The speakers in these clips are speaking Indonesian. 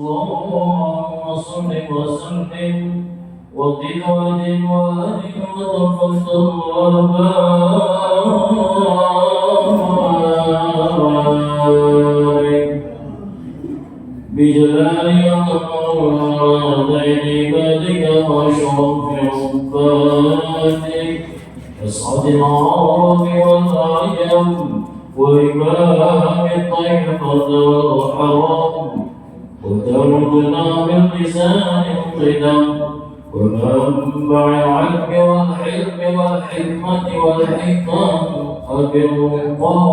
اللهم صل وسلم وزد وزد وبارك وتفضل وبارك بجلال عظمتين عبادك واشرف عبادك اسعد العرب والعجم وإمام الطيبة والحرم وتردنا باللسان القدم ومنبع العلم والحلم والحكمة والحكم أبي القاسم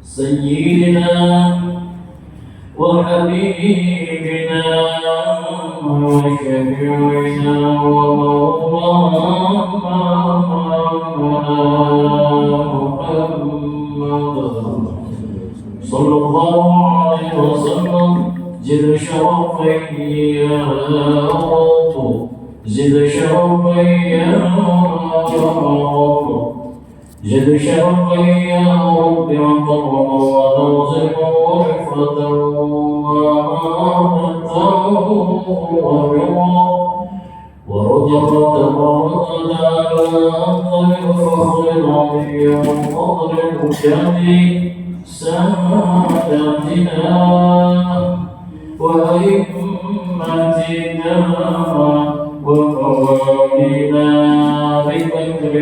سيدنا وحبيبنا وشفيعنا ومولانا صلى الله عليه وسلم زد شرفي يا رب زد شرفي يا رب زد شرفي يا رب وكرما ونوزنا ورفة وأمانة وبرا ورجعت مرتنا أنت بالفخر العظيم وفضل الكتاب سادتنا وأئمتنا وقوامنا ببكر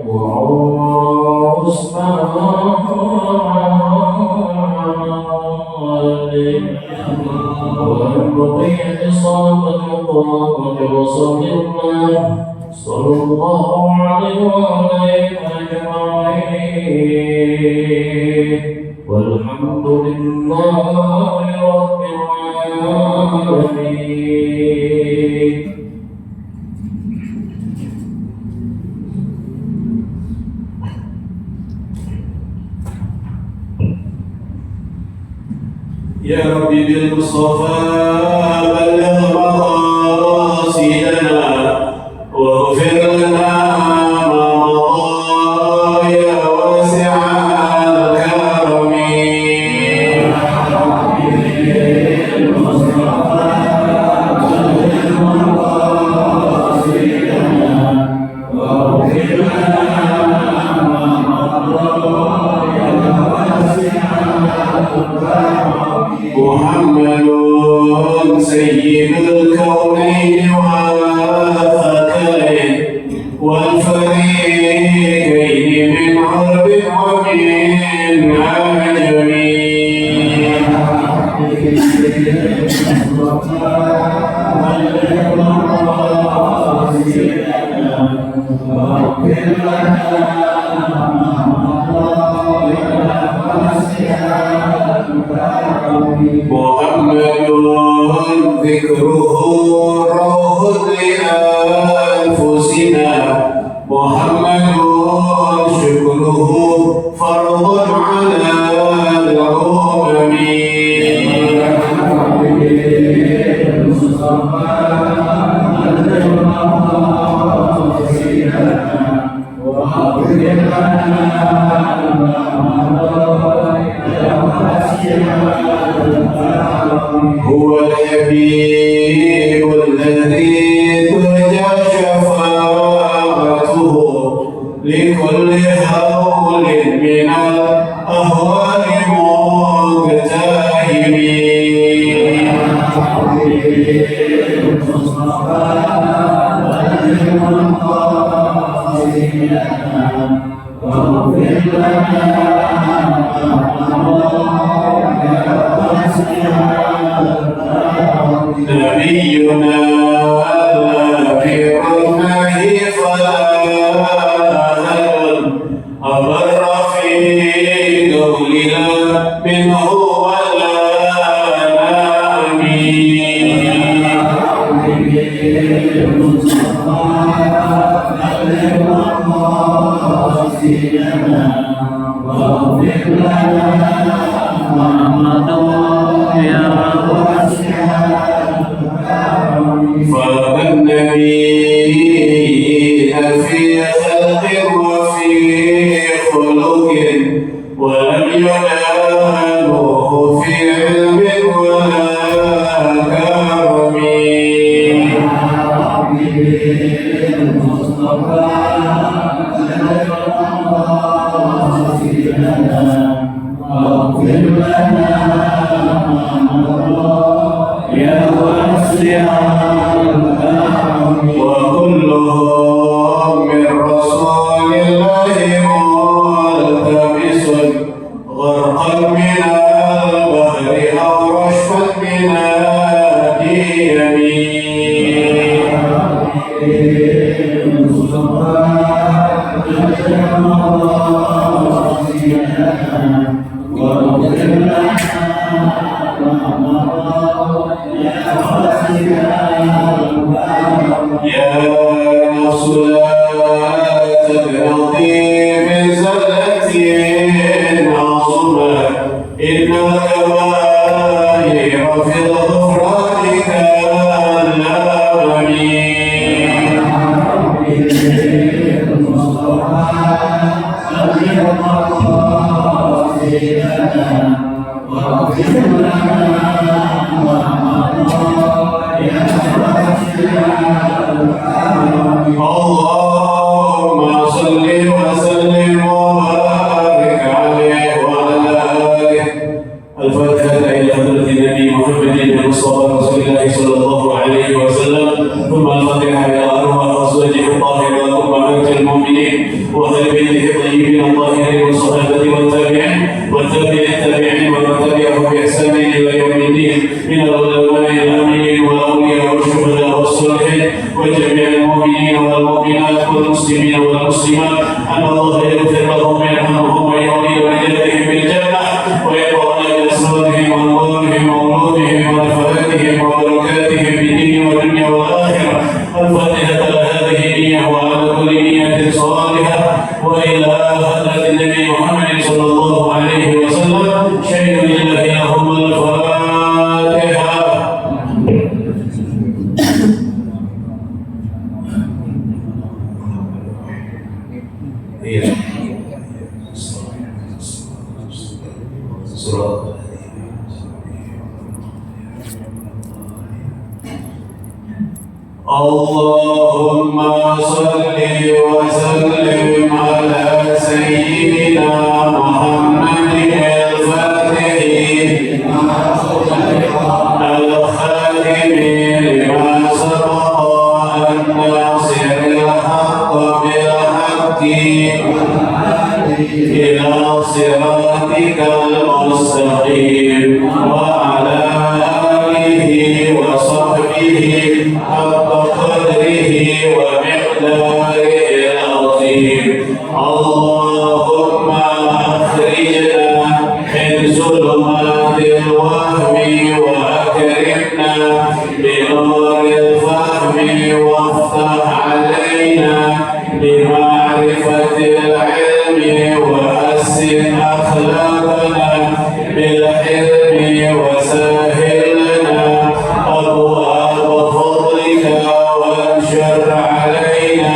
وعمر وعن بقية الصحابة القرابة وصحبه صلى الله عليه وآله أجمعين والحمد لله رب العالمين. يا ربي بالمصطفى بلغ مقاصدنا واغفر لنا ما مضى يا واسع الكرم. محمد سيد الكونين والثقلين والفريقين من عرب ومن عجم. محمد ذكره روح لأنفسنا محمد شكره فرض على الأمم. هو الحبيب الذي ترجى شفاعته لكل هول من الأهوال مقتحم. نبينا الذي رحمه فلا أبر في قولنا منه ولا فالنبي في خلق وفي خلق ولم ينالوه في علم ولا كرم. وكلهم من رسول الله ملتمس غرقا من البحر أو رشفا من يا نفس لا تبغضي من زلة عظمى إن الكبائر في الغفران كالأمم. اللهم صل وسلم وبارك عليه وعلى آله. الفاتحة إلى حضرة النبي محمد المصطفى رسول الله صلى الله عليه وسلم، ثم الفاتحة إلى أرواح أزواجه الطاهرات أمهات المؤمنين وأهل بيته الطيبين الطاهرين والصحابة والتابعين التابعين ومن تبعهم بإحسان إلى يوم الدين من العلماء الآمنين والأولياء والشهداء والصالحين وجميع المؤمنين والمؤمنات والمسلمين والمسلمات، أن الله يغفر لهم ويرحمهم ويعطي درجاتهم بالجنة ويقرأ بأسرارهم وأنوارهم وعروضهم ونفحاتهم وبركاتهم في الدين والدنيا والآخرة. الفاتحة هذه نية وعلى كل نية صالحة وإلى حضرة النبي محمد صلى الله عليه وسلم. شهد لله لهم الفاتحة. اللهم صل وسلم على سيدنا محمد الفاتح الخاتم لما سبق الناصر الحق بالحق إلى صراطك المستقيم وعلى آله وصحبه حق قدره ومقداره العظيم. اللهم أخرجنا من ظلمات الوهم وأكرمنا بنور الفهم وافتح علينا بمعرفة العلم وحسن أخلاقنا بالحلم وسهل لنا أبواب فضلك وانشر علينا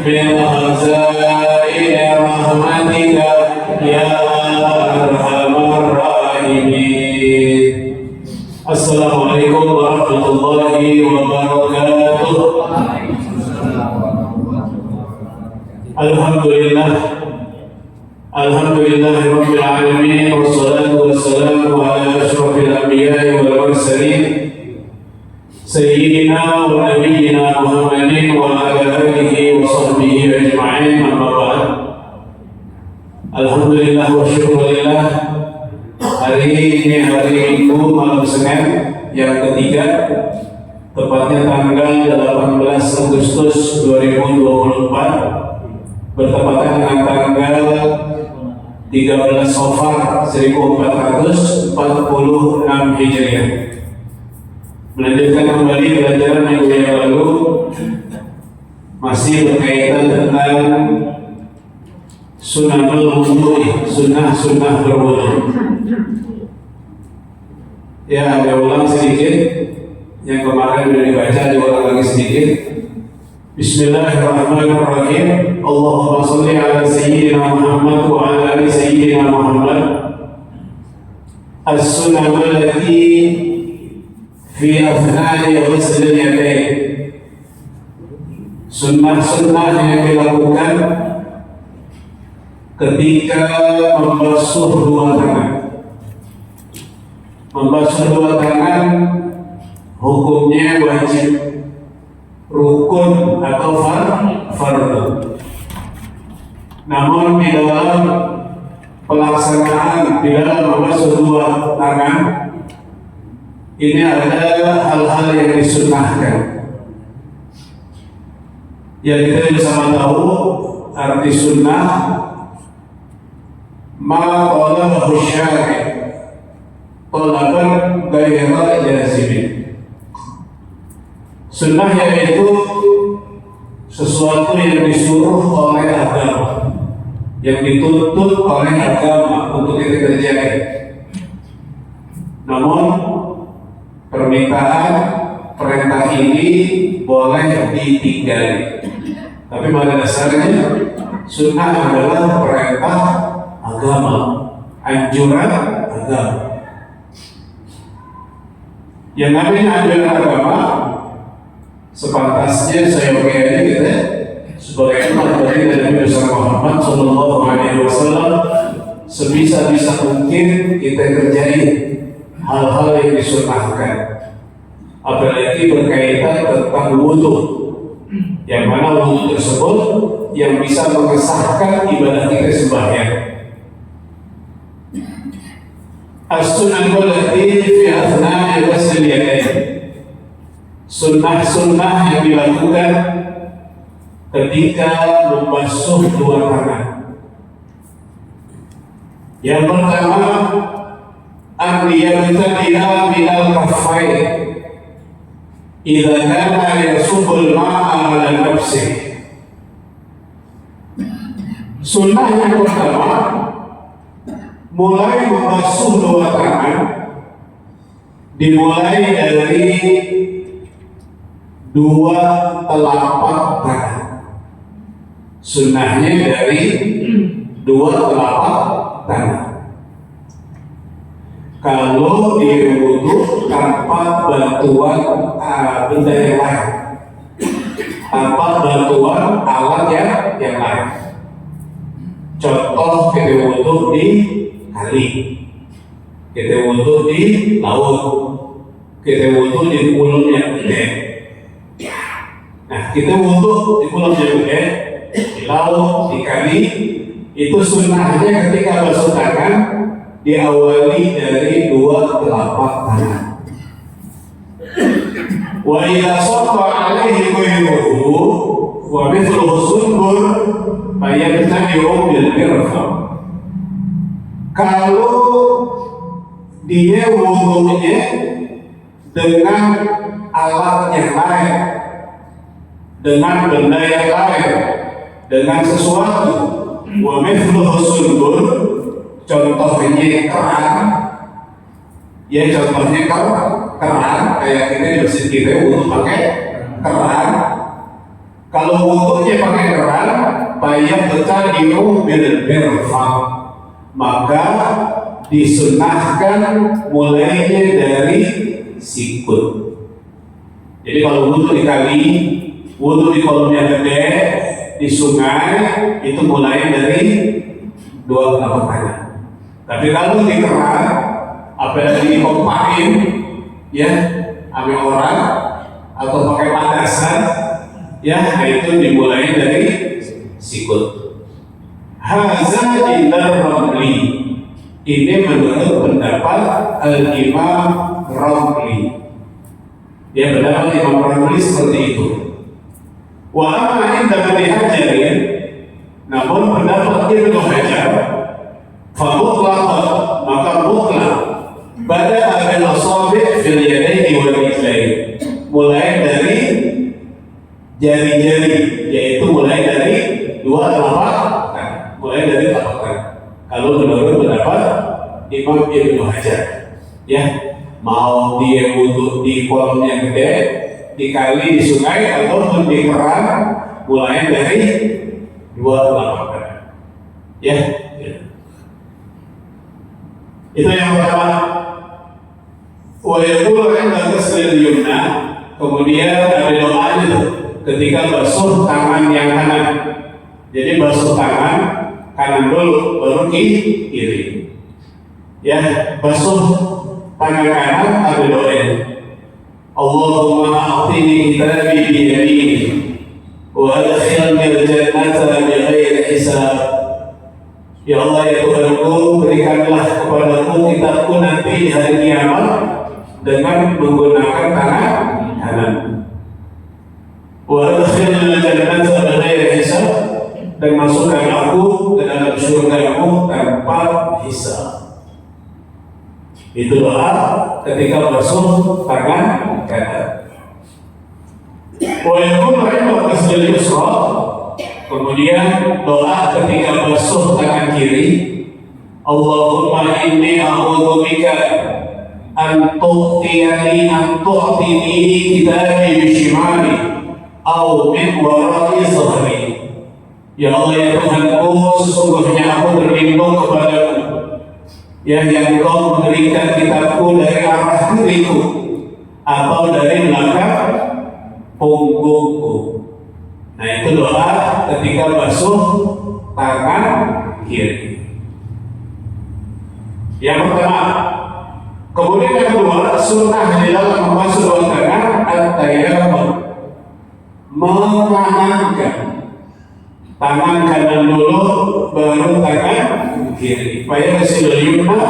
من خزائن رحمتك يا أرحم الراحمين. السلام عليكم ورحمة الله وبركاته. Alhamdulillah Rabbil Alamin, wassalatu wassalamu ala ashrafil anbiya'i wal mursalin sayyidina wa nabiyyina Muhammadin wa ala alihi wa sahbihi ajma'in, amma ba'd. Alhamdulillah wa syukurillah, hari ini hari Minggu malam Senin yang ketiga, tepatnya tanggal 18 Agustus 2024, bertepatan dengan tanggal 13 Safar 1446 Hijriah. Melanjutkan kembali pelajaran minggu yang lalu, masih berkaitan tentang sunahul wudu, sunnah berwudu. Ya, ada ulang sedikit, yang kemarin sudah dibaca, diulang lagi sedikit. Bismillahirrahmanirrahim. Allahumma salli ala sayyidina Muhammad wa ala ali sayyidina Muhammad. As-sunnah allati fi afnani ghusl al-yadayn. Sunnah-sunnah yang dilakukan ketika membasuh dua tangan. Membasuh dua tangan hukumnya wajib, rukun atau fardu. Namun di dalam pelaksanaan, di dalam membasuh dua tangan ini ada hal-hal yang disunnahkan. Yang kita bersama tahu arti sunnah, ma talabahu syari' talaban ghaira jazimin. Sunnah yaitu sesuatu yang disuruh oleh agama, yang dituntut oleh agama untuk kita kerjakan. Namun permintaan perintah ini boleh ditinggali. Tapi pada dasarnya sunnah adalah perintah agama, anjuran agama. Yang namanya anjuran agama sepantasnya saya aja gitu ya, sebagai umat dari Nabi besar Muhammad Sallallahu Alaihi Wasallam, sebisa-bisa mungkin kita kerjain hal-hal yang disunnahkan, apalagi berkaitan tentang wudhu, yang mana wudhu tersebut yang bisa mengesahkan ibadah kita sembahyang. As-sunnah allati fi athna'i ghusl al-yadayn. Sunnah-sunnah yang dilakukan ketika membasuh dua tangan. Yang pertama, an-niyabtadi'a minal kaffayn idza kana yasubul ma'a 'ala nafsihi. Sunnah yang pertama, mulai membasuh dua tangan dimulai dari dua telapak tangan. Sunnahnya dari dua telapak tangan. Kalau dia wudhu tanpa bantuan benda yang lain, tanpa bantuan alat yang lain. Contoh kita wudhu di kali, kita wudhu di laut, kita wudhu di pulau yang gede. Nah, kita wudhu di pulau yang gede, di laut, di kali, itu sunnahnya ketika basuh tangan diawali dari dua telapak tangan. Wa idza sabba alaihi ghayruhu wa mithluhu sunbur fayabtadi'u bil mirfaq. Kalau dia wudhunya dengan alat yang lain, dengan benda yang lain, dengan sesuatu, wa mithluhu sunbur, contohnya keran, ya contohnya keran, kayak kita di masjid kita wudhu pakai keran. Kalau wudhunya pakai keran, fayabtadi'u bil mirfaq, maka disunnahkan mulainya dari sikut. Jadi kalau wudhu di kali, wudhu di kolam yang gede, di sungai, itu mulai dari dua telapak tangan. Tapi kalau di keran, apalagi dikompakin, ya, ambil orang atau pakai padasan, ya, itu dimulai dari sikut. Haza indar Ramli. Ini menurut pendapat Al-Imam Ramli. Ya, pendapat Imam Ramli seperti itu. Wa amma inda Ibnu Hajar, namun pendapat Ibnu Hajar, fa mutlaq, maka mutlaq bada bil asabi' fil yadaini wal rijlain, mulai dari jari-jari, yaitu mulai dari dua telapak tangan, mulai dari telapak tangan. Kalau menurut pendapat Imam Ibnu Hajar, ya, mau dia wudhu di kolam yang gede, di kali, di sungai, ataupun di keran, mulai dari 2 telapak tangan. Ya, itu yang pertama. Wa yaqulu 'inda ghusli yumna, kemudian ada doanya tuh ketika basuh tangan yang kanan. Jadi basuh tangan kanan dulu, baru kiri. Ya, basuh tangan kanan ada doanya. Allahumma a'tini kitabi bi yamini wa adkhilni al-jannata bighairi hisab. Ya Allah, ya Tuhanku, berikanlah kepadaku kitabku nanti di hari kiamat dengan menggunakan tangan kanan. Wa adkhilni al-jannata bighairi hisab, dan masukkan aku ke dalam surga-Mu tanpa hisab. Itu doa ketika basuh tangan kanan. Wa yakunu 'inda ghusli yusra, kemudian doa ketika basuh tangan kiri. Allahumma inni a'udzubika an tu'tini kitabi bishimali aw min wara'i dhahri. Ya Allah, ya Tuhanku, sesungguhnya aku berlindung kepadamu, yang Kau memberikan kitabku dari arah kiriku atau dari belakang punggungku. Nah, itu doa ketika basuh tangan kiri. Yang pertama. Kemudian yang kedua, sunnah di dalam membasuh dua tangan at-tayammum, mengangankan tangan kanan dulu baru tangan kiri. Supaya hasil yumna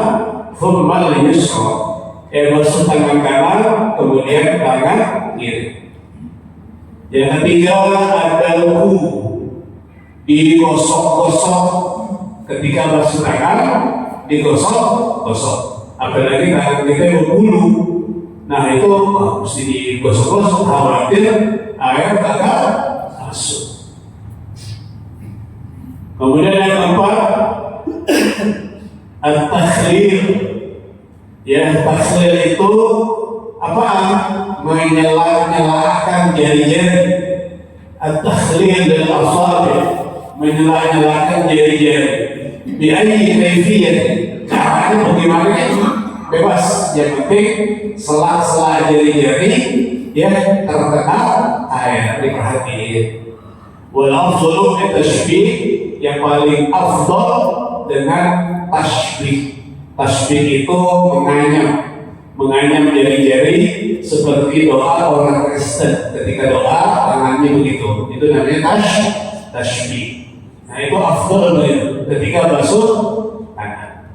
thumma al-yusra. Basuh tangan kanan kemudian tangan kiri. Yang ketiga, ada luku, digosok-gosok ketika basuh tangan, digosok-gosok. Apalagi tangan kita berbulu, nah itu mesti digosok-gosok, khawatir air bakal masuk. Kemudian yang keempat, at-takhlil. Ya, takhlil itu apa? Menyelah-nyelahkan jari-jari. At-takhlil dan asabi, menyelah-nyelahkan jari-jari. Bi ayyi kayfiyah, caranya bagaimana itu bebas, yang penting sela-sela jari-jari ya terkena air, diperhatiin. Wal afdalu at-tashbih, yang paling afdal dengan tasbih. Tasbih itu menganyam jari-jari seperti doa orang Kristen ketika doa tangannya begitu. Itu namanya tasbih. Nah, itu afdal ketika basuh tangan.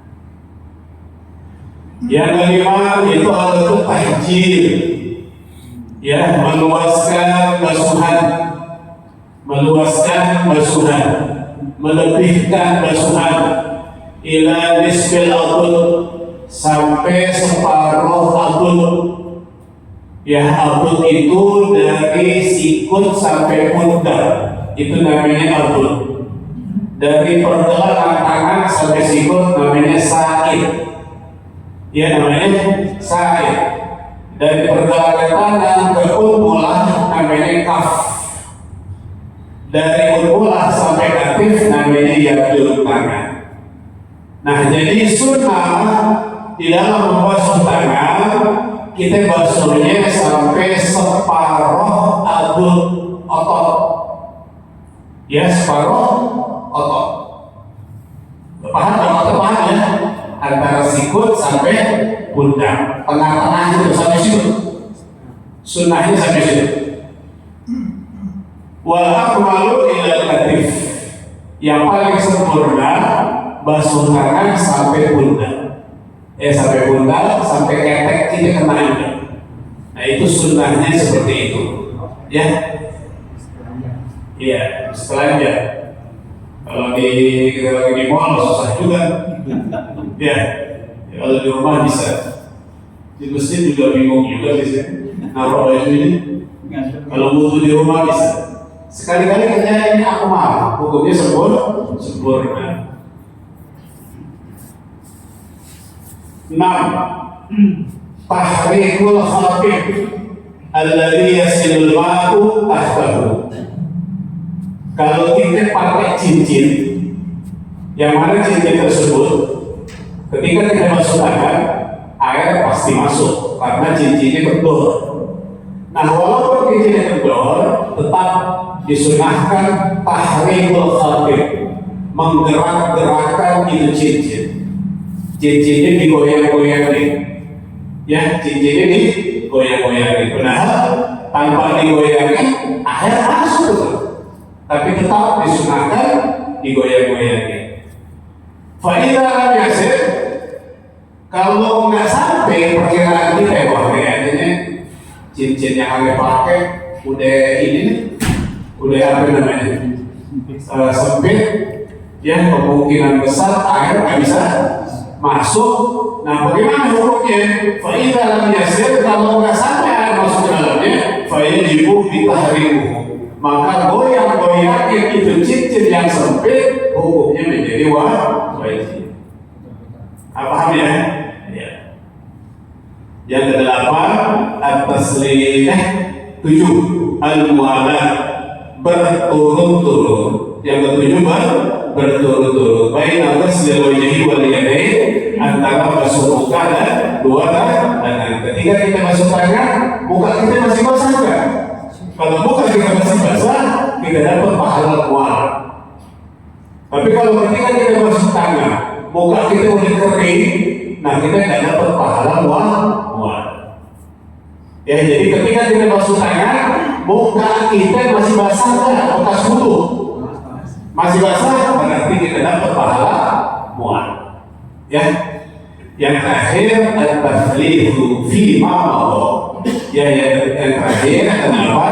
Yang kelima itu adalah tahjir. Ya, meluaskan basuhan, melebihkan basuhan ila nisbil abud, sampai separuh abud. Ya, abud itu dari sikut sampai pundak, itu namanya abud. Dari pergelangan tangan sampai sikut namanya sa'id. Ya, namanya sa'id. Dari pergelangan tangan ke unmulah namanya kaf. Dari unmulah sampai katif namanya yadul tangan. Nah, jadi sunnah di dalam membasuh tangan, kita basuhnya sampai separuh abud otot. Ya, separuh otot. Paham ya? Antara sikut sampai pundak, tengah-tengah itu sampai situ. Sunnahnya sampai situ. Wal akmalu ila katif, yang paling sempurna basuh tangan sampai pundak. Sampai pundak, sampai ketek kita kena. Nah, itu sunnahnya seperti itu. Ya. Iya, setelahnya. Kalau kita lagi di mall susah juga. Ya, kalau di rumah bisa. Di masjid juga bingung juga bisa. Naruh baju ini. Kalau butuh di rumah bisa. Sekali-kali kerja ini aku mau, hukumnya sempurna. 6. Tahrikul khafif alladzi yasilul ma'u tahtahu. Kalau kita pakai cincin, yang mana cincin tersebut ketika kita masuk tangan, air pasti masuk karena cincinnya kendor. Nah, walaupun cincinnya kendor, tetap disunahkan tahrikul khatib, menggerak-gerakkan itu cincin. Cincinnya digoyang-goyangin, ya cincinnya digoyang-goyangin. Nah, tanpa digoyangin, air masuk, tapi tetap disunahkan digoyang-goyangin. Faidah lam yasir, kalau nggak sampai perkiraan kita, wah kayaknya cincin yang kalian pakai udah ini nih, udah apa namanya, sempit, ya kemungkinan besar air nggak bisa masuk. Nah, bagaimana hukumnya? Faidah lam yasir, kalau nggak sampai air masuk ke dalamnya, fayajibu bitahrimu, maka goyang-goyangin itu cincin yang sempit, hukumnya menjadi wajib. Paham ya? Ya. Yang kedelapan, at-taslim. 7, al-mu'alah, berturut-turut. Yang ketujuh, berturut-turut. Baina ghaslil wajhi wal yadayn, antara basuh muka dan dua tangan. Ketika kita basuh tangan, muka kita masih basah enggak? Kalau muka kita masih basah, kita dapat pahala mu'alah. Tapi kalau ketika kita basuh tangan, muka kita udah kering, nah kita nggak dapat pahala mu'alah. Ya, jadi ketika kita basuh tangan, muka kita masih basah nggak? Bekas wudu masih basah, berarti kita dapat pahala mu'alah. Ya, yang terakhir at-taflihu fi ma'amah. Ya, yang terakhir kenapa?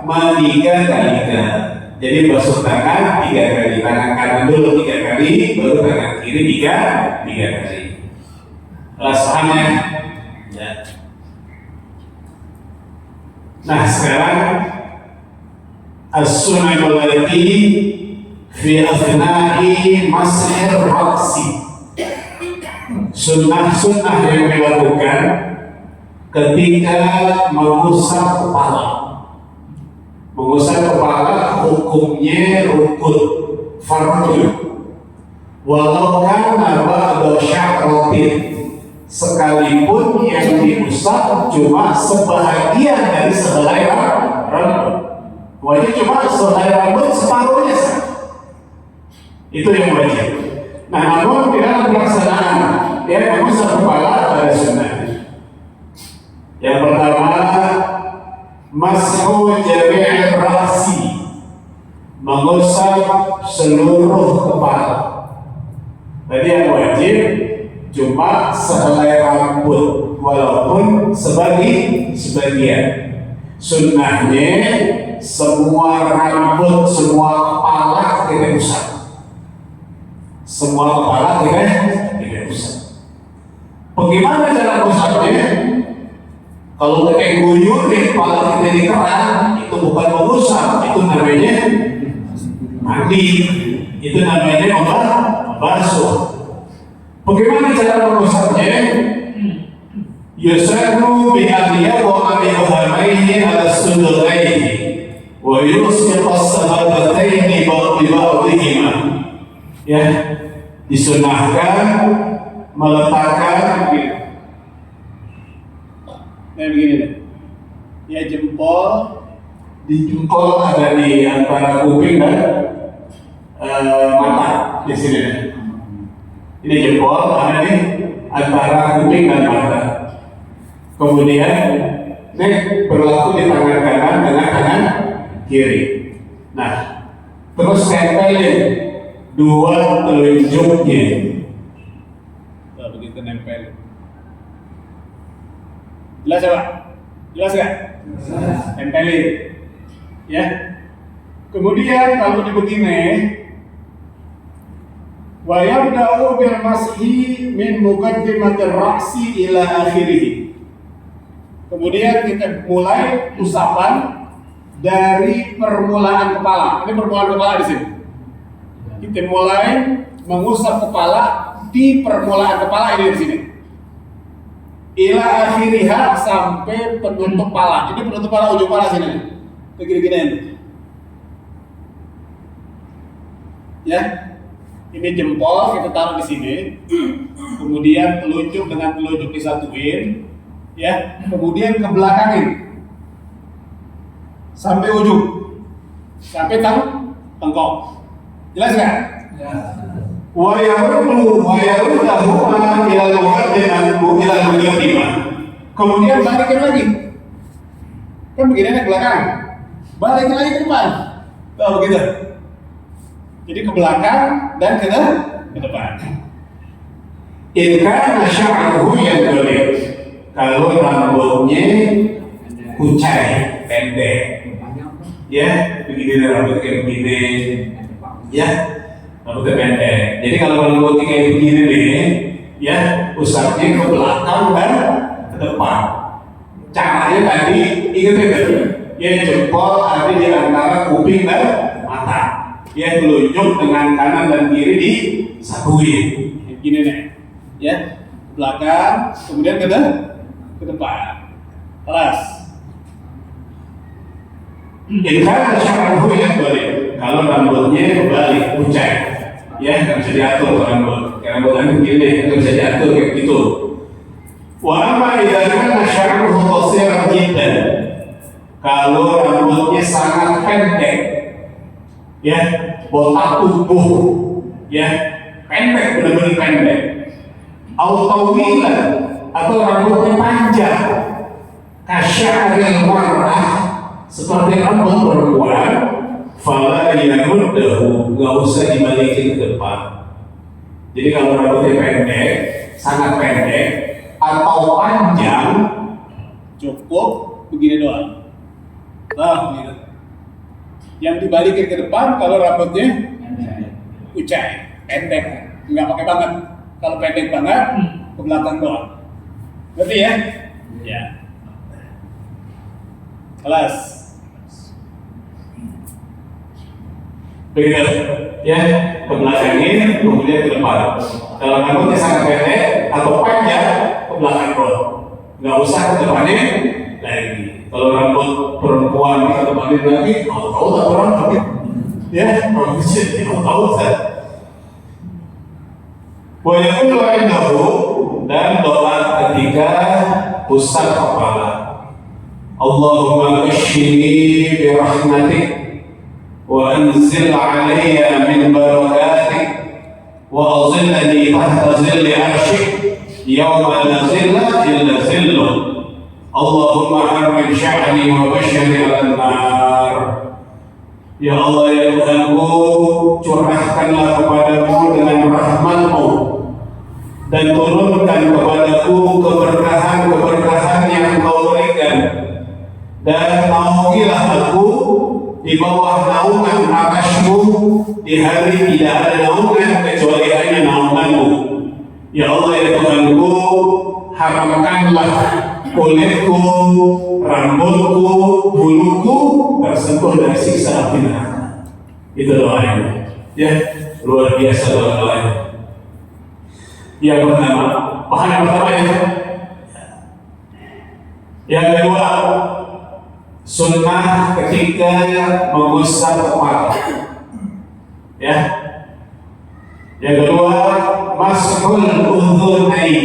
Meliga-liga. Jadi basuh tangan 3 kali, tangan kanan dulu 3 kali, baru tangan kiri 3 kali. Lasahannya, ya. Nah, sekarang as-sunnah allati fi athnai mas'ir ra'si. Sunnah-sunnah yang dilakukan ketika mengusap kepala. Mengusap kepala hukumnya rukun fardu, walau kana ba'da sya'ratin, sekalipun yang diusap cuma sebahagian dari sehelai rambut. Wajib cuma sehelai rambut separuhnya saja, itu yang wajib. Nah, namun di dalam pelaksanaan dia mengusap kepala ada sunnah. Yang pertama, mas'hu jami' ra'si, mengusap seluruh kepala. Tadi yang wajib cuma sehelai rambut, walaupun sebagian. Sunnahnya semua rambut, semua kepala kita usap. Semua kepala kita usap. Bagaimana cara usapnya? Kalau pakai guyur di kepala kita dikerang, itu bukan mengusap, itu namanya mandi, itu namanya membasuh. Bagaimana cara mengusapnya? Yusarru bi abyadhi ibhamaihi ala sudghaihi wa yusbiqu as-sahabataini bi ba'dihima. Ya, disunahkan meletakkan begini deh. Ya, di jempol ada di antara kuping dan mata di sini. Ini jempol ada di antara kuping dan mata. Kemudian ini berlaku di tangan kanan dengan tangan kiri. Nah, terus tempelin 2 telunjuknya. Nah, begitu nempel. Jelas ya Pak? Jelas nggak? Tempelin, ya. Kemudian kalau begini, wa yabda'u bil mashi min muqaddimatir ra'si ila akhirih. Kemudian kita mulai usapan dari permulaan kepala. Ini permulaan kepala di sini. Kita mulai mengusap kepala di permulaan kepala ini di sini. ila akhiriha sampai penutup pala. Ini penutup pala, ujung pala sini. Begini-gini. Ya, ini jempol kita taruh di sini. Kemudian telunjuk dengan telunjuk disatuin. Ya, kemudian ke belakangin sampai ujung, sampai tengkok. Jelas nggak? Ya. Wa yaruddu ila al-muqaddimah. Kemudian balikin lagi. Kan begini ke belakang. Balikin lagi ke depan. Tahu begitu. Jadi ke belakang dan ke depan. In kana sya'ruhu yanbaghi. Kalau rambutnya kucai, pendek. Ya, begini rambut kayak begini. Ya, rambutnya pendek. Jadi kalau rambutnya kayak begini nih, ya, usapnya ke belakang dan ke depan. Caranya tadi ingat itu, ya jempol ada di antara kuping dan mata. Ya telunjuk dengan kanan dan kiri disatuin. Gini nih, ya, ke belakang, kemudian ke depan. Kelas. Jika syar'uhu yanbaghi. Kalau rambutnya balik kucai, ya nggak bisa diatur rambut. Karena rambut begini nggak bisa diatur kayak gitu. Wa amma idza kana syar'uhu qasiran jiddan. Kalau rambutnya sangat pendek, ya botak tubuh, ya pendek, benar-benar pendek. Tawilan atau rambutnya panjang, kasya'ril mar'ah, seperti rambut perempuan, fala yaruddahu, nggak usah dibalikin ke depan. Jadi kalau rambutnya pendek, sangat pendek atau panjang, cukup begini doang. Nah, begitu. Yang dibalikin ke depan kalau rambutnya kucai, pendek, nggak pakai banget. Kalau pendek banget, ke belakang doang. Ngerti ya? Ya. Kelas. begitu, ya ke belakangin, kemudian ke depan. Kalau rambutnya sangat pendek atau panjang, ke belakang doang. Nggak usah ke depannya lagi. Kalau rambut perempuan ke depannya lagi, tahu tak orang tapi, ya rambutnya tahu tak. Wa yaqulu indahu, dan doa ketika usap kepala. Allahumma kashfini bi rahmatik wa anzil 'alayya min barakatik wa azilni tahta zilli 'arsyik yawma la zilla illa zilluk. Allahumma harrim sya'ni wa bashshani 'alan nar. Ya Allah, ya Tuhanku, curahkanlah kepadaku dengan rahmat-Mu dan turunkan kepadaku keberkahan-keberkahan yang Engkau berikan, dan naungilah aku di bawah naungan arsy-Mu di hari tidak ada naungan kecuali hanya naungan-Mu. Ya Allah, ya Tuhanku, haramkanlah kulitku, rambutku, buluku tersentuh dari siksa api neraka. Itu doanya. Ya, luar biasa doanya. Yang pertama, bahan yang pertama ya. Yang kedua, sunnah ketika mengusap kepala. Ya. Yang kedua, mashul udhunain,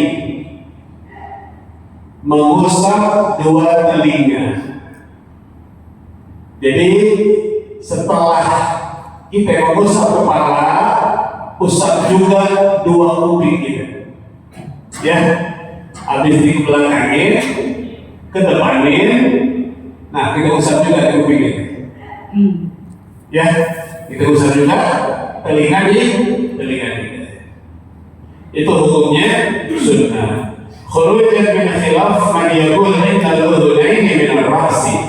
mengusap dua telinga. Jadi setelah kita mengusap kepala, usap juga dua kuping kita. Ya, habis di belakangin, ke depanin, nah kita usap juga di kuping kita. Ya, kita usap juga telinga kita. Itu hukumnya sunnah. Khurujan min khilaf man yaqul inna al-udhunaini min ar-ra'si.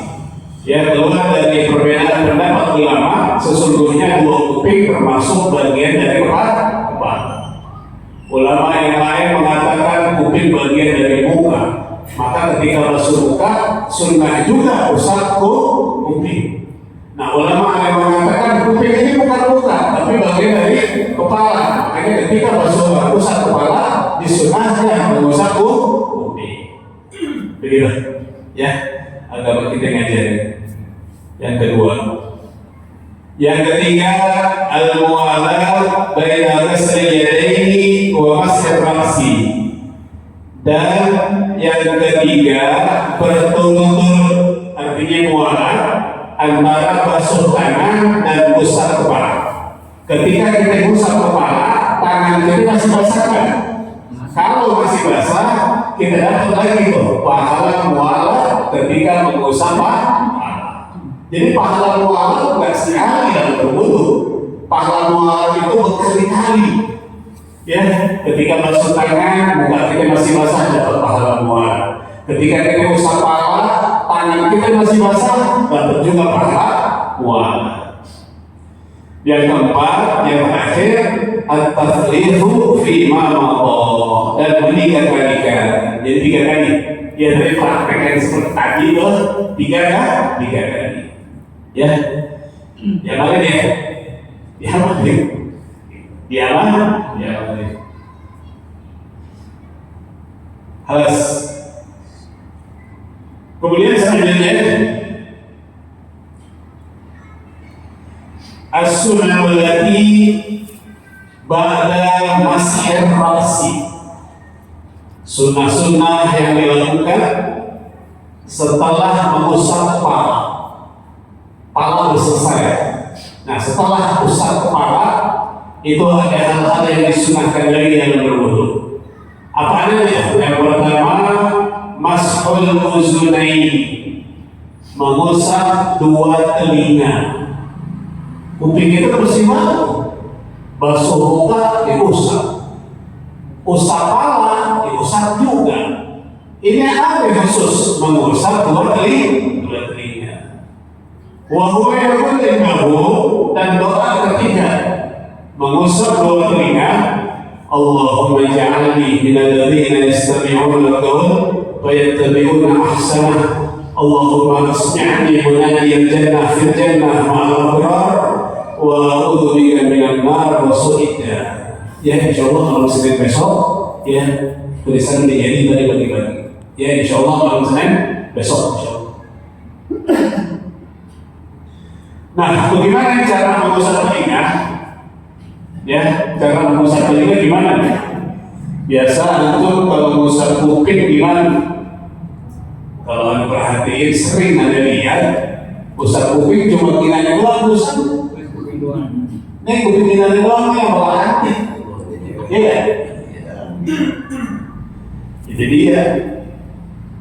Ya, keluar dari perbedaan pendapat ulama, sesungguhnya dua kuping termasuk bagian dari kepala. Ulama yang lain mengatakan kuping bagian dari muka. Maka ketika basuh muka, sunnah juga usap kuping. Nah, ulama yang mengatakan kuping ini bukan muka, tapi bagian dari kepala. Makanya ketika basuh usap kepala, disunahkan mengusap kuping. Begitu ya agama kita ngajarin. Yang kedua, yang ketiga al-muwalat baina ghasli yadayni wa masih ra'si. Dan yang ketiga berturut-turut, artinya muwalat antara basuh tangan dan usap kepala. Ketika kita usap kepala, tangan kita masih basah kan? Kalau masih basah, kita dapat lagi tuh pahala muwalat ketika mengusap kepala. Jadi pahala muwalat bukan sekali dalam berwudu. Pahala muwalat itu berkali-kali. Ya, ketika basuh tangan, muka kita masih basah dapat pahala muwalat. Ketika kita usap kepala, tangan kita masih basah dapat juga pahala muwalat. Yang keempat, yang terakhir, at-tasrifu fi ma madha, dan meningkat-kalikan. Jadi 3 kali. Ya dari prakteknya seperti tadi itu 3 kali. Ya, yang mana dia? Dia mana? Dia mana? Dia mana? Halas. Kemudian selanjutnya as-sunnah allati ba'da masih ra'si. Sunnah-sunnah yang dilakukan setelah mengusap kepala. Kepala selesai. Nah, setelah usap kepala itu ada hal-hal yang disunahkan lagi dalam berwudu. Apa adanya? Yang pertama, mashul uzunaini, mengusap 2 telinga. Kuping itu bersih banget. Basuh muka diusap, usap kepala diusap juga. Ini ada khusus mengusap 2 telinga. Wahyu yang innahu, dan doa ketiga mengusap 2 telinga. Allahumma ja'alni minal ladzina yastami'una al-qawl wa yattabi'una ahsanah. Allahumma asmi'ni munadiyan jannah fil jannah ma'al abrar wa a'udzu bika minan nar wa su'idda. Ya insyaallah malam Senin besok ya tulisan dijadi tadi bagi-bagi. Ya insyaallah malam Senin besok insyaallah. Nah, bagaimana cara mengusap telinga? Ya, cara mengusap telinga gimana? Biasa itu kalau mengusap kuping gimana? Kalau anda perhatiin sering ada lihat usap kuping cuma kinanya doang usap. Ini kuping kinanya doang yang bawa hati. Iya. Jadi dia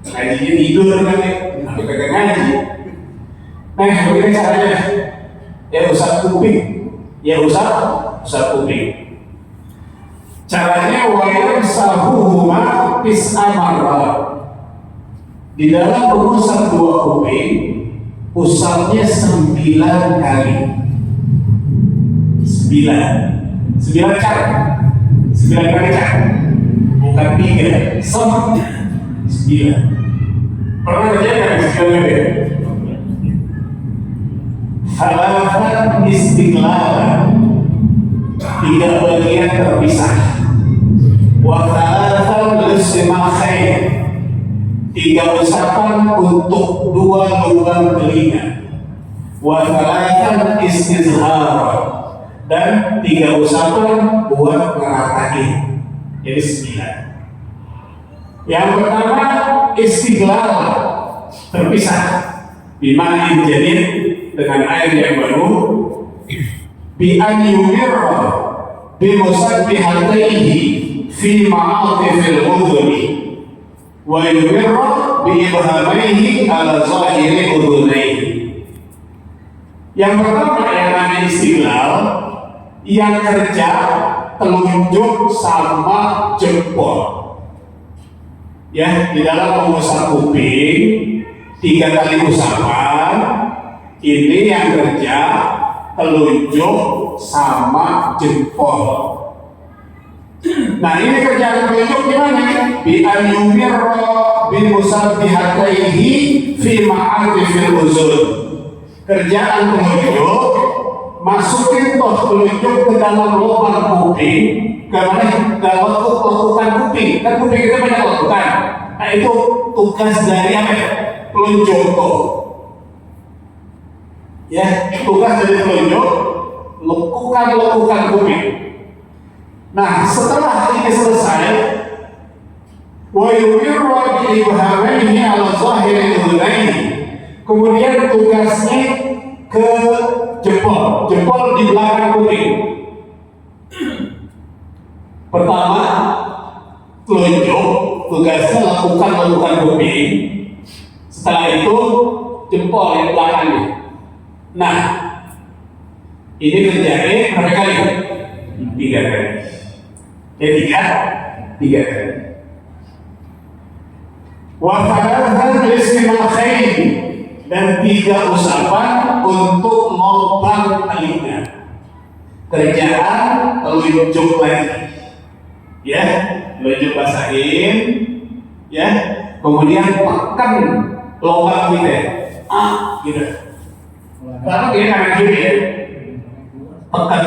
ngajinya tidur kan ya, tapi kagak ngaji. Nah, bagaimana caranya? Ya usap kuping, ya usap kuping. Caranya wayang sahuhuma pis'amara. Di dalam mengusap 2 kuping, usapnya 9 kali. 9 cara. 9 kali cara. Bukan 3, sama 9. Pernah kerjakan 9 kali? Halafan istiqlal, 3 bagian terpisah. Wa halafan lismakhain, 3 usapan untuk 2 lubang telinga. Wa halafan istizhar, dan 3 usapan buat ngeratain. Jadi 9. Yang pertama istiqlal, terpisah. Bima'in jadid, dengan air yang baru. Bi'an yumirra bimusabbihataihi fi ma'atifil udhuni wa yumirra bi'ibhamaihi ala zahiri udhunaihi. Yang pertama yang namanya istiqlal, yang kerja telunjuk sama jempol. Ya, di dalam mengusap kuping 3 kali usapan. Ini yang kerja telunjuk sama jempol. Nah, ini kerjaan telunjuk gimana? Bi an yumirra bi musabbihataihi fi ma'atifil uzun. Kerjaan telunjuk, masukin telunjuk ke dalam lubang kuping. Kemana? Dalam lekukan kuping. Kan kuping kita banyak lekukan. Nah itu tugas dari apa ya? Telunjuk tuh. Ya, tugas dari telunjuk, lekukan kuping. Nah, setelah ini selesai, wa yumirru bi ibhamaihi ala zahiri udhunaini. Kemudian tugasnya ke jempol di belakang kuping. Pertama, telunjuk, tugasnya lakukan kuping. Setelah itu, jempol yang belakangnya. Nah, ini terjadi berapa kali? 3 kali. Tiga kali. Wa thalathan listima'khain, dan 3 usapan untuk lubang telinga. Kerjaan telunjuk lagi. Ya, telunjuk basahin. Ya, kemudian tekan lubang kita. Gitu. Karena dia kanan kiri ya, tekan.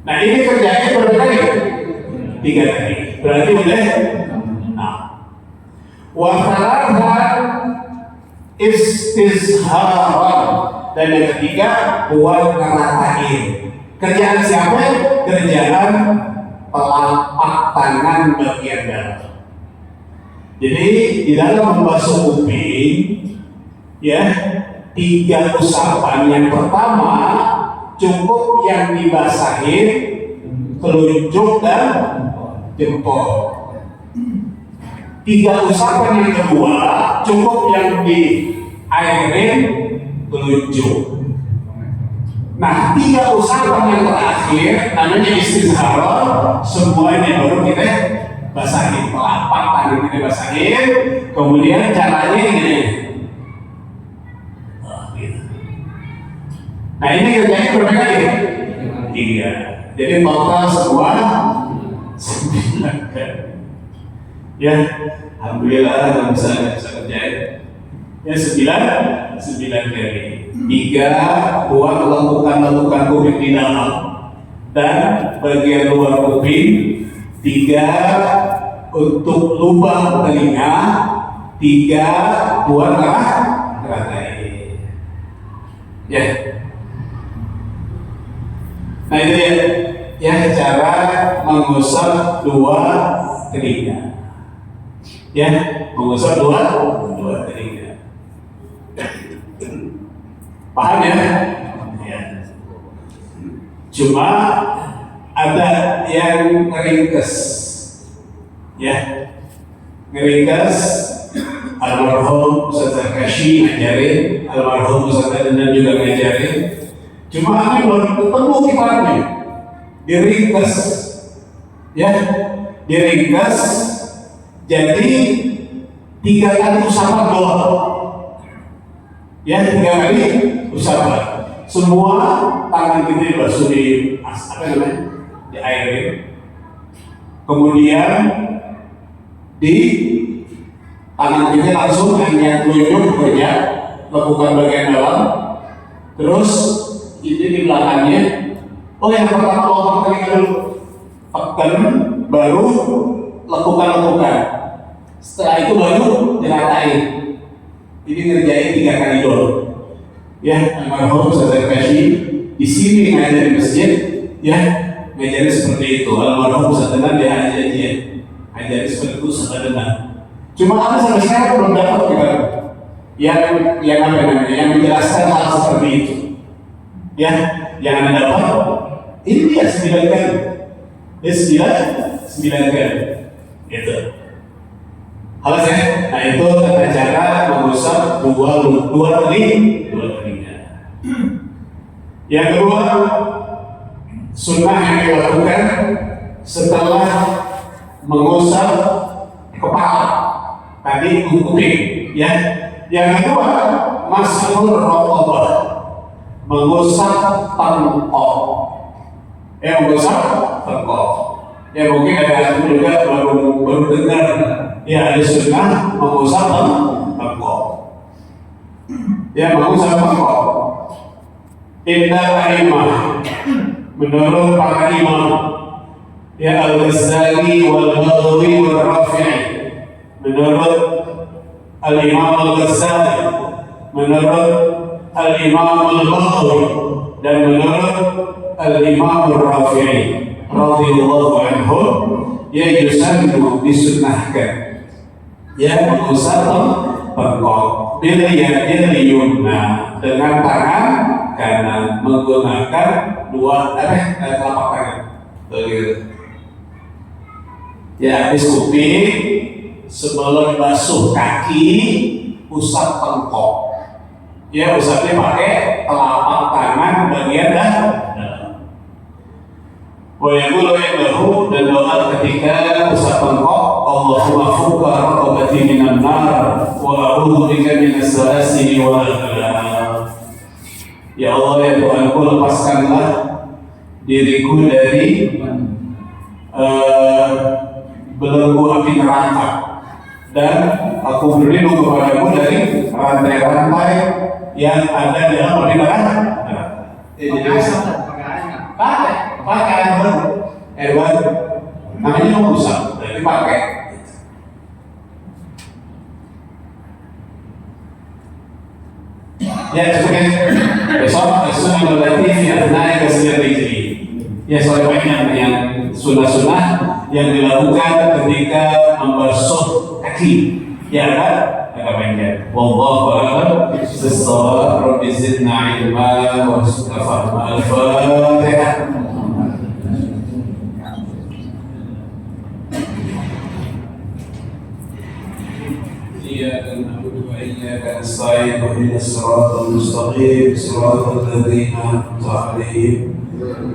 Nah ini kerjanya berapa kali? 3 kali. Berarti udah 6. Wa thalathan istizharan, dan yang ketiga buat ngeratain. Kerjaan siapa? Kerjaan telapak tangan bagian dalam. Jadi di dalam membasuh kuping, ya, 3 usapan. Yang pertama cukup yang dibasahin telunjuk dan jempol. 3 usapan yang kedua cukup yang diairin telunjuk. Nah, 3 usapan yang terakhir namanya istizharah, semuanya baru kita basahin, telapak tangan kita basahin. Kemudian caranya ini. Nah ini kerjanya berapa kali? 3. Jadi total semua 9 kali. Ya, alhamdulillah bisa kerjain. Ya 9 kali. 3 buat lakukan kuping di dalam dan bagian luar kuping. 3 untuk lubang telinga. 3 buat ngeratain. Ya. Nah itu ya cara mengusap 2 telinga. Ya, mengusap 2 telinga. Paham ya? Ya. Cuma ada yang ngeringkes. Ya. Ngeringkes, almarhum Ustaz Kashi ngajarin, almarhum Ustaz Adnan juga ngajarin. Cuma ini baru ketemu kitabnya, diringkas, ya, diringkas. Jadi 3 kali usapan doang, ya, 3 kali usapan. Semua tangan kita dibasuh di di airin. Kemudian di tangan kita langsung hanya telunjuk kerja, lakukan bagian dalam. Terus ini di belakangnya. Oh, yang pertama lubang telinga dulu, tekan, baru lakukan. Setelah itu baru diratain. Ini ngerjain 3 kali doang. Ya, almarhum Ustaz Kashi di sini ngajar di masjid, ya, ngajarin seperti itu. Almarhum Ustaz Adnan dia ngajarin seperti itu Ustaz Adnan. Cuma aku sampai sekarang belum dapat kita yang apa namanya, yang menjelaskan hal seperti itu. Ya, yang Anda dapat ini dia 9 kali. Dia 9 kali. Gitu. Halus ya? Nah itu tata cara mengusap 2 telinga. Yang kedua, sunnah yang dilakukan setelah mengusap kepala. Tadi kuping, ya. Yang kedua, mas'hul raqabah, mengusap tengkok. Mengusap tengkok. Ya mungkin ada yang juga baru dengar. Ya ada sunnah mengusap tengkok. Ya mengusap tengkok. Indah imam, menurut para imam, Ya Al-Ghazali wal Baghawi wal Rafi'i. Menurut Al-Imam Al-Ghazali, menurut Al-Imam Al-Baghawi, dan menurut Al-Imam Al-Rafi'i radhiyallahu anhu, ya yusannu disunnahkan ya mengusap bengkok bil yumna dengan tangan kanan menggunakan dua telapak tangan. Begitu. Ya, habis kuping sebelum basuh kaki usap bengkok. Ya, usapnya pakai telapak tangan bagian dalam. Wa yaqulu innahu, dan doa ketika usap bengkok, Allahumma fukka raqabati minan nar wa a'udzu bika minas salasili wal aghlal. Ya Allah, ya Tuhanku, lepaskanlah diriku dari belenggu api neraka, dan aku berlindung kepadamu dari rantai-rantai yang ada di dalam api neraka. Pakai hewan namanya usap, jadi pakai. Ya, cukup besok sunnah berarti fi athnai ghusl rijli. Ya, soal banyak yang sunnah-sunnah yang dilakukan ketika membasuh kaki. Ya kan? Agak banyak. Wallahu a'lam bissawab. Rabbi zidna ilma wa husna fahma. Al-Fatihah. إياك نعبد وإياك نستعين اهدنا الصراط المستقيم صراط الذين أنعمت عليهم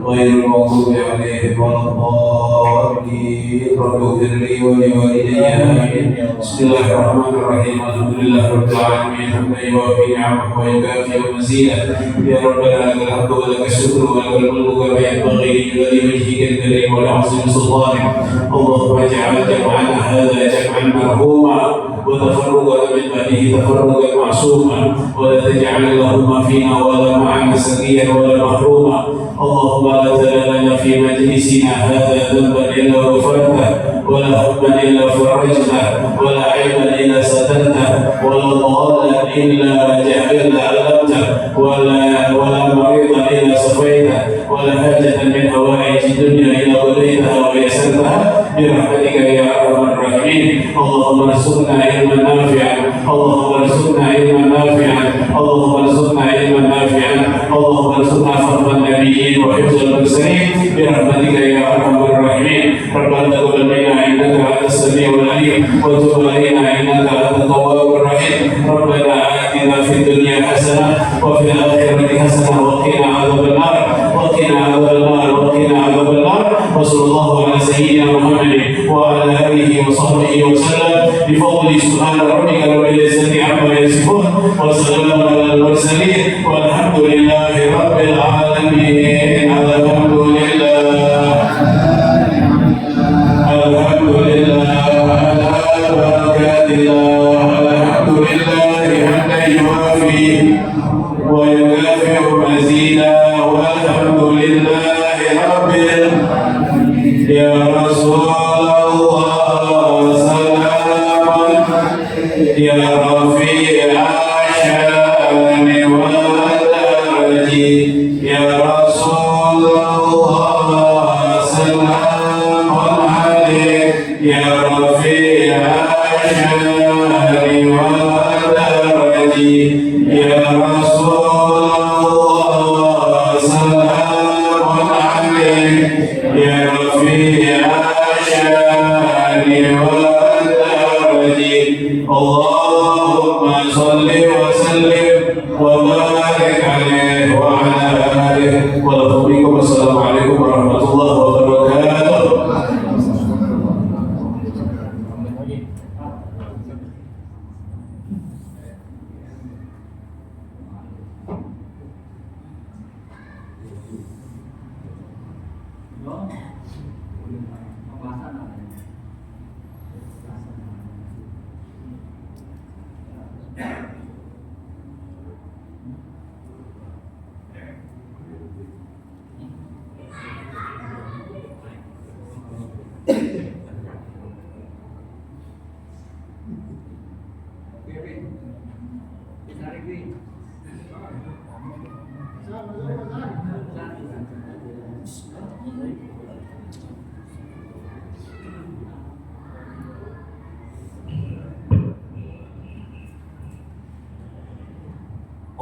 غير المغضوب عليهم ولا الضالين رب اغفر لي ولوالدي آمين. بسم الله الرحمن الرحيم الحمد لله رب العالمين حمدا يوافي نعمه ويكافئ مزيدا. يا ربنا لك الحمد ولك الشكر ولك الملك كما ينبغي لجلال وجهك الكريم ولعظيم سلطانك. اللهم اجعل جمعنا هذا جمعا مرحوما وتفرقنا من بعده تفرقا معصوما، ولا تجعل اللهم فينا ولا معنا سقيا ولا محروما. اللهم لا تدع لنا في مجلسنا هذا ذنبا الا غفرته، ولا هما الا فرجته، ولا عيبا الا سترته، ولا ضالا الا علمته، ولا مريضا الا شفيته، ولا حاجه من حوائج الدنيا الا قضيتها ويسرتها برحمتك يا ارحم الراحمين. اللهم ارزقنا علما نافعا، اللهم ارزقنا علما نافعا، اللهم ارزقنا علما نافعا، اللهم ارزقنا فهم النبيين وحفظ المرسلين برحمتك يا ارحم الراحمين. ربنا تقبل منا انك انت السميع العليم وتب علينا انك انت التواب الرحيم. ربنا آتنا في الدنيا حسنه وفي الاخره حسنه وقنا عذاب النار، وقنا عذاب النار، وقنا عذاب النار. وصلى الله على سيدنا محمد وعلى اله وصحبه وسلم بفضل سبحان ربك رب العزه عما يصفون وسلام على المرسلين والحمد لله رب العالمين. الحمد لله، الحمد لله على بركات الله، الحمد لله حمدا يوافي ويكافئ مزيدا، والحمد لله رب العالمين. يا رسول الله سلام يا رفيع الشان والدرج، يا رسول الله سلام عليك، يا رفيع الشان والدرج، يا رسول الله سلام عليك، يا رفيع الشان والدرج. اللهم صل وسلم وبارك عليه وعلى آله وصحبه. والسلام عليكم ورحمة الله وبركاته.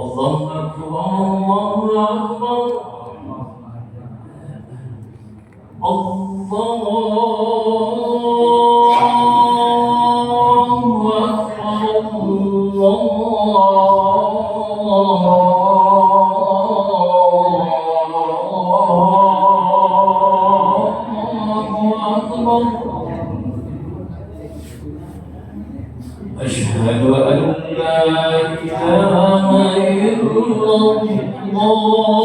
الله أكبر الله أكبر أشهد أن لا إله إلا الله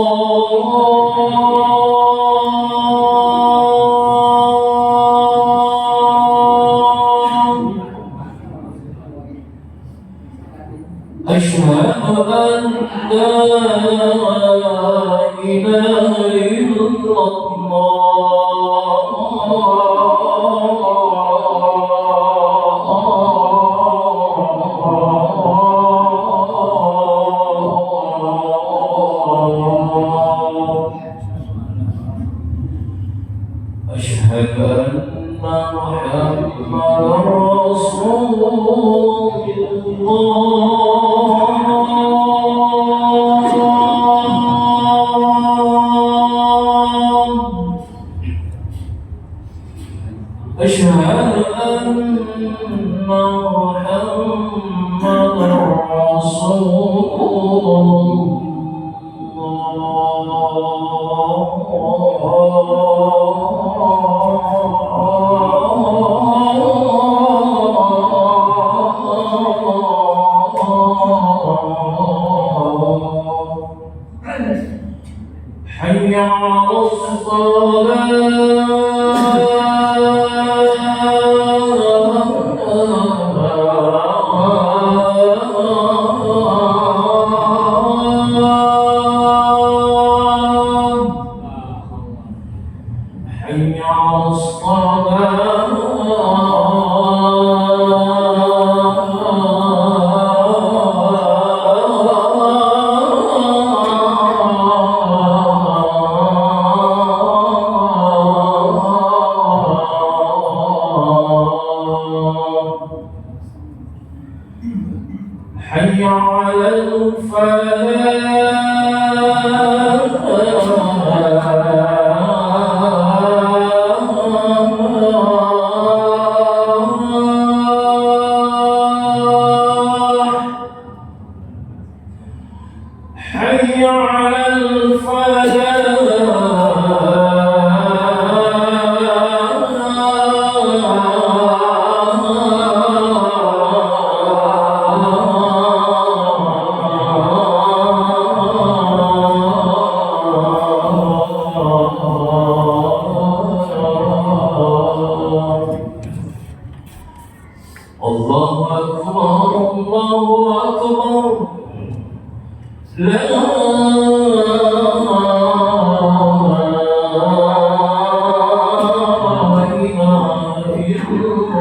أشهد أن لا إله إلا الله أشهد أن محمدا رسول الله أشهد أن محمدا رسول حي على الصلاة حي على الصلاة حي على الفلاح حي على الفلاح الله أكبر الله أكبر لا إله إلا